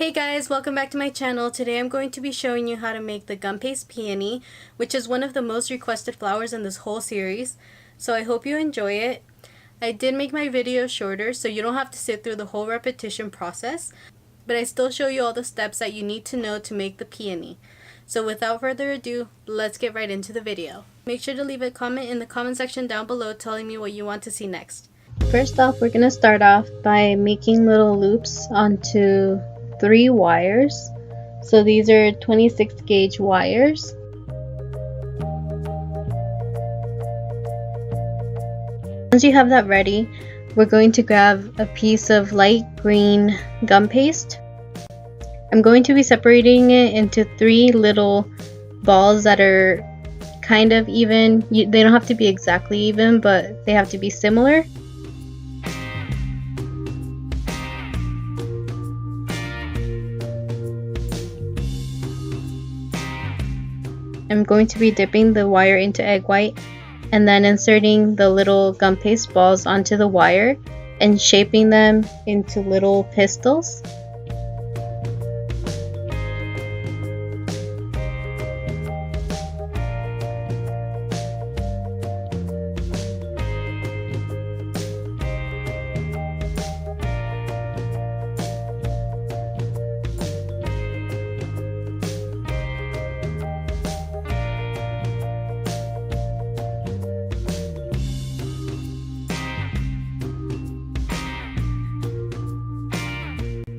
Hey guys, welcome back to my channel. Today I'm going to be showing you how to make the Gumpaste Peony, which is one of the most requested flowers in this whole series. So I hope you enjoy it. I did make my video shorter so you don't have to sit through the whole repetition process, but I still show you all the steps that you need to know to make the peony. So without further ado, let's get right into the video. Make sure to leave a comment in the comment section down below telling me what you want to see next. First off, we're going to start off by making little loops onto 3 wires. So these are 26 gauge wires. Once you have that ready, we're going to grab a piece of light green gum paste. I'm going to be separating it into 3 little balls that are kind of even. They don't have to be exactly even, but they have to be similar. I'm going to be dipping the wire into egg white and then inserting the little gum paste balls onto the wire and shaping them into little pistils.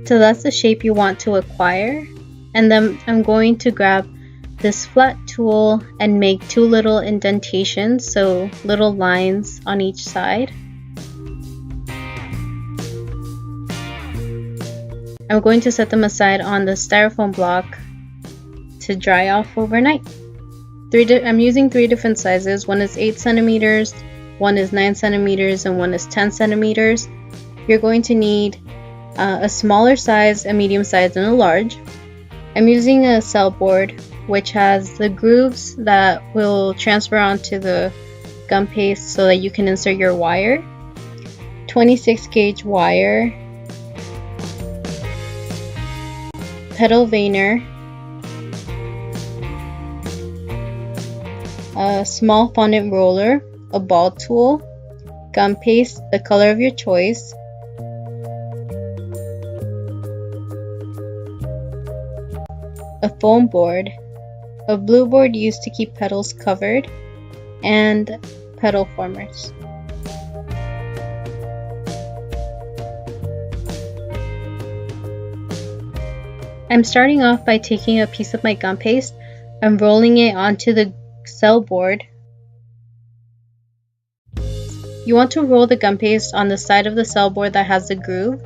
So that's the shape you want to acquire, and then I'm going to grab this flat tool and make 2 little indentations, so little lines on each side. I'm going to set them aside on the styrofoam block to dry off overnight. I'm using 3 different sizes. One is 8 centimeters, one is 9 centimeters, and one is 10 centimeters. You're going to need a smaller size, a medium size, and a large. I'm using a cell board which has the grooves that will transfer onto the gum paste so that you can insert your wire. 26 gauge wire, petal veiner, a small fondant roller, a ball tool, gum paste, the color of your choice, a foam board, a blue board used to keep petals covered, and petal formers. I'm starting off by taking a piece of my gum paste and rolling it onto the cell board. You want to roll the gum paste on the side of the cell board that has the groove,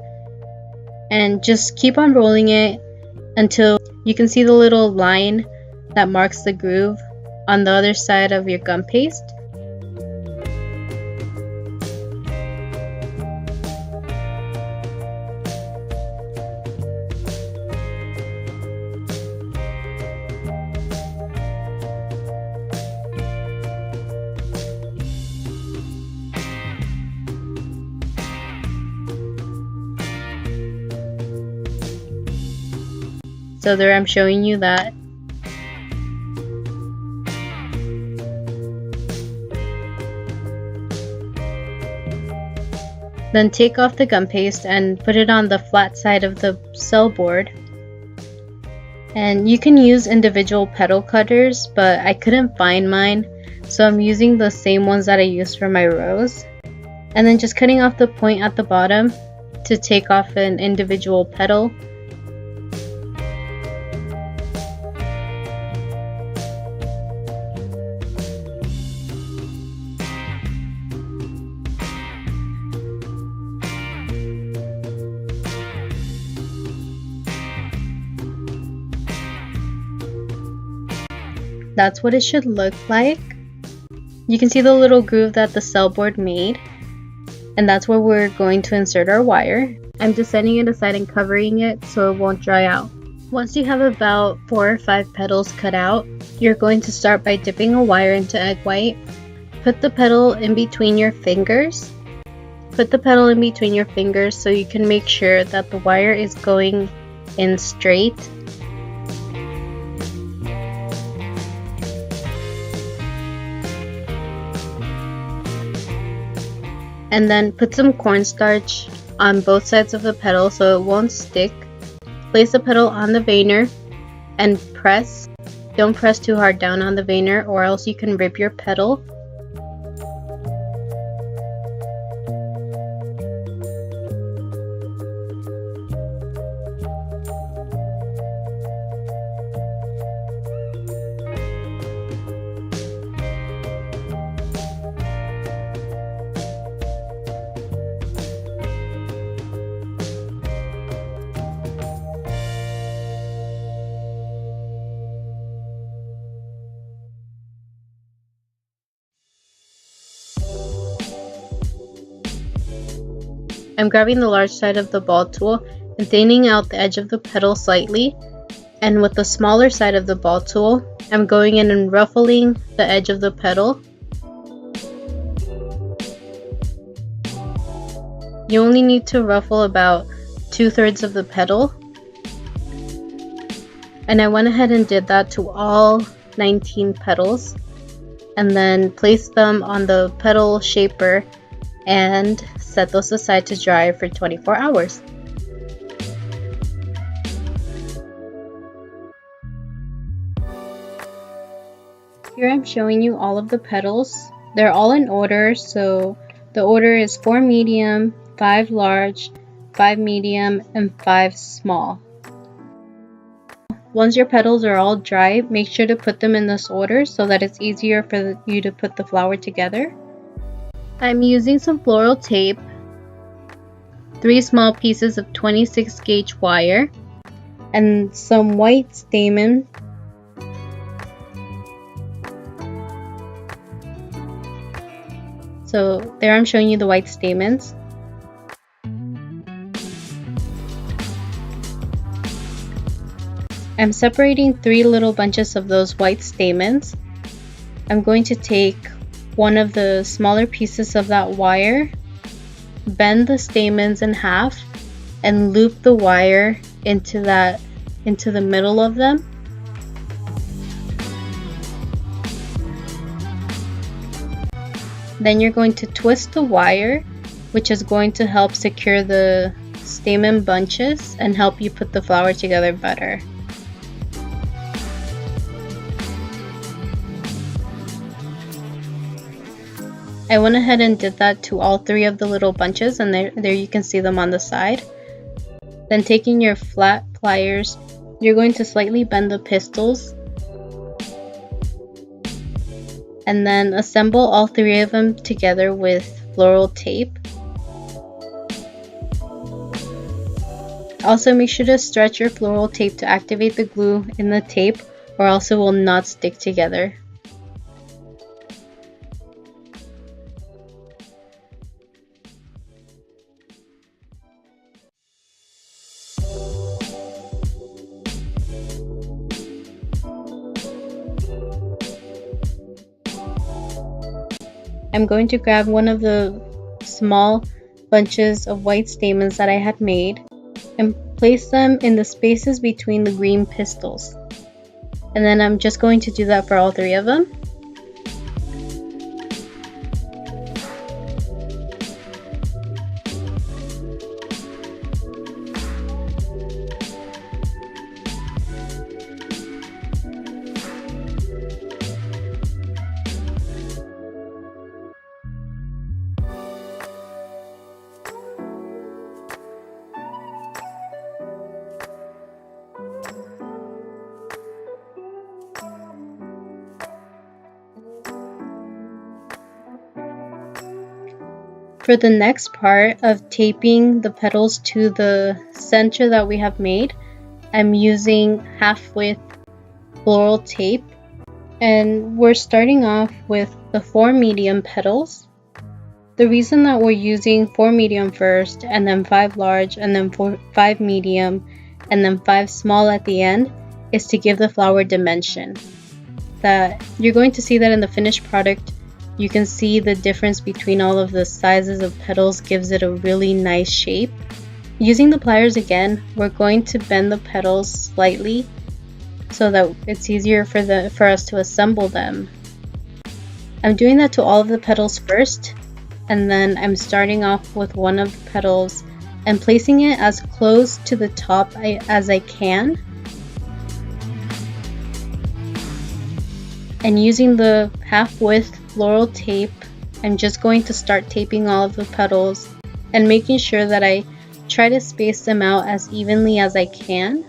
and just keep on rolling it until you can see the little line that marks the groove on the other side of your gum paste. So there I'm showing you that. Then take off the gum paste and put it on the flat side of the cell board. And you can use individual petal cutters, but I couldn't find mine, so I'm using the same ones that I used for my rose. And then just cutting off the point at the bottom to take off an individual petal. That's what it should look like. You can see the little groove that the cell board made, and that's where we're going to insert our wire. I'm just setting it aside and covering it so it won't dry out. Once you have about 4 or 5 petals cut out, you're going to start by dipping a wire into egg white. Put the petal in between your fingers Put the petal in between your fingers so you can make sure that the wire is going in straight. And then put some cornstarch on both sides of the petal so it won't stick. Place the petal on the veinner and press. Don't press too hard down on the veinner or else you can rip your petal. I'm grabbing the large side of the ball tool and thinning out the edge of the petal slightly, and with the smaller side of the ball tool, I'm going in and ruffling the edge of the petal. You only need to ruffle about 2/3 of the petal, and I went ahead and did that to all 19 petals, and then placed them on the petal shaper and set those aside to dry for 24 hours. Here I'm showing you all of the petals. They're all in order, so the order is 4 medium, 5 large, 5 medium, and 5 small. Once your petals are all dry, make sure to put them in this order so that it's easier for you to put the flower together. I'm using some floral tape, 3 small pieces of 26 gauge wire, and some white stamen. So there I'm showing you the white stamens. I'm separating 3 little bunches of those white stamens. I'm going to take one of the smaller pieces of that wire, bend the stamens in half, and loop the wire into the middle of them. Then you're going to twist the wire, which is going to help secure the stamen bunches and help you put the flower together better. I went ahead and did that to all 3 of the little bunches, and there you can see them on the side. Then taking your flat pliers, you're going to slightly bend the pistils and then assemble all 3 of them together with floral tape. Also make sure to stretch your floral tape to activate the glue in the tape, or else it will not stick together. I'm going to grab one of the small bunches of white stamens that I had made and place them in the spaces between the green pistils. And then I'm just going to do that for all 3 of them. For the next part of taping the petals to the center that we have made, I'm using half-width floral tape, and we're starting off with the 4 medium petals. The reason that we're using 4 medium first, and then 5 large, and then 5 medium, and then 5 small at the end is to give the flower dimension. That you're going to see that in the finished product. You can see the difference between all of the sizes of petals gives it a really nice shape. Using the pliers again, we're going to bend the petals slightly so that it's easier for us to assemble them. I'm doing that to all of the petals first, and then I'm starting off with one of the petals and placing it as close to the top as I can. And using the half-width floral tape, I'm just going to start taping all of the petals and making sure that I try to space them out as evenly as I can.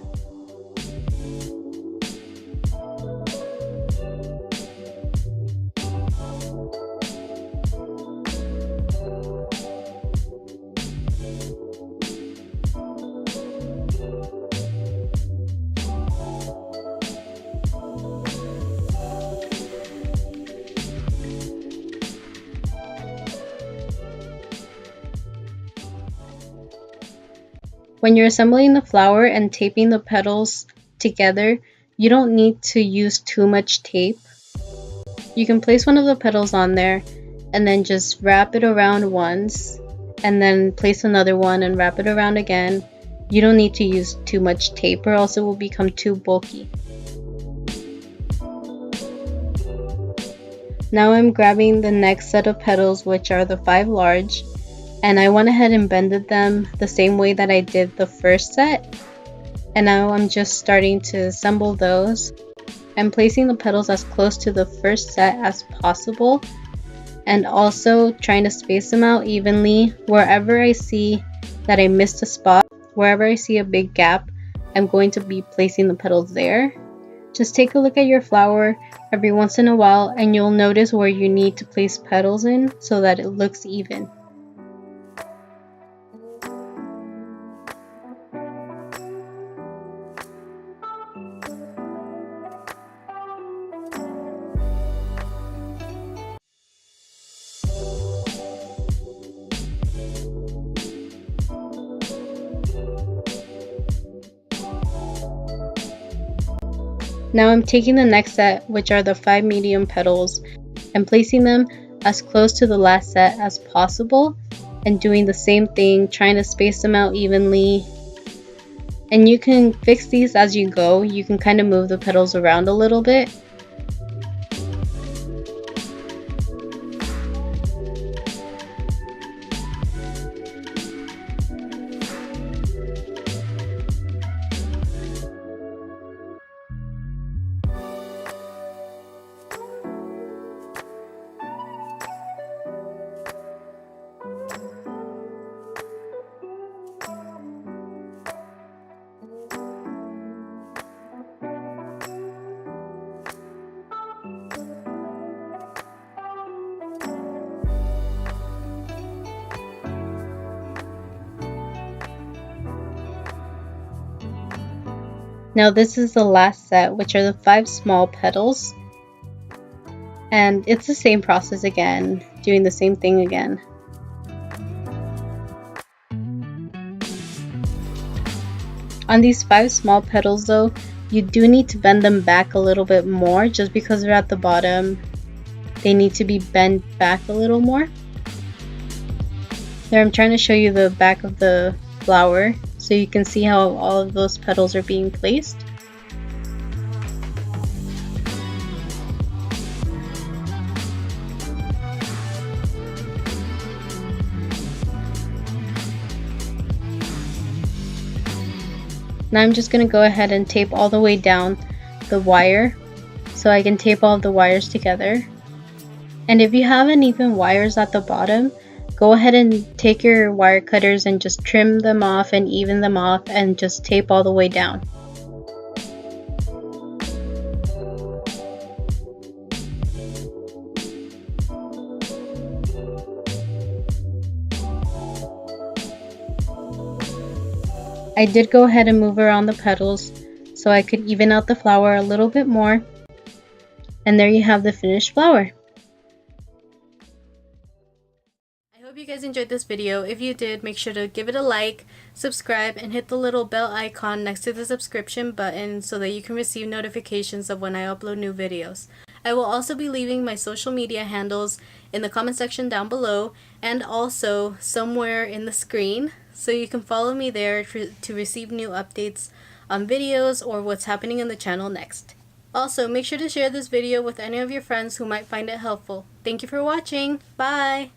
When you're assembling the flower and taping the petals together, you don't need to use too much tape. You can place one of the petals on there and then just wrap it around once, and then place another one and wrap it around again. You don't need to use too much tape or else it will become too bulky. Now I'm grabbing the next set of petals, which are the 5 large, and I went ahead and bended them the same way that I did the first set, and now I'm just starting to assemble those. I'm placing the petals as close to the first set as possible, and also trying to space them out evenly. Wherever I see that I missed a spot, wherever I see a big gap, I'm going to be placing the petals there. Just take a look at your flower every once in a while and you'll notice where you need to place petals in so that it looks even. Now I'm taking the next set, which are the 5 medium petals, and placing them as close to the last set as possible, and doing the same thing, trying to space them out evenly. And you can fix these as you go. You can kind of move the petals around a little bit. Now this is the last set, which are the 5 small petals, and it's the same process again, doing the same thing again. On these 5 small petals though, you do need to bend them back a little bit more, just because they're at the bottom. They need to be bent back a little more. There I'm trying to show you the back of the flower so you can see how all of those petals are being placed. Now I'm just going to go ahead and tape all the way down the wire so I can tape all of the wires together. And if you have uneven wires at the bottom, go ahead and take your wire cutters and just trim them off and even them off and just tape all the way down. I did go ahead and move around the petals so I could even out the flower a little bit more. And there you have the finished flower. I hope you guys enjoyed this video. If you did, make sure to give it a like, subscribe, and hit the little bell icon next to the subscription button so that you can receive notifications of when I upload new videos. I will also be leaving my social media handles in the comment section down below and also somewhere in the screen. so you can follow me there to receive new updates on videos or what's happening in the channel next. Also, make sure to share this video with any of your friends who might find it helpful. Thank you for watching. Bye!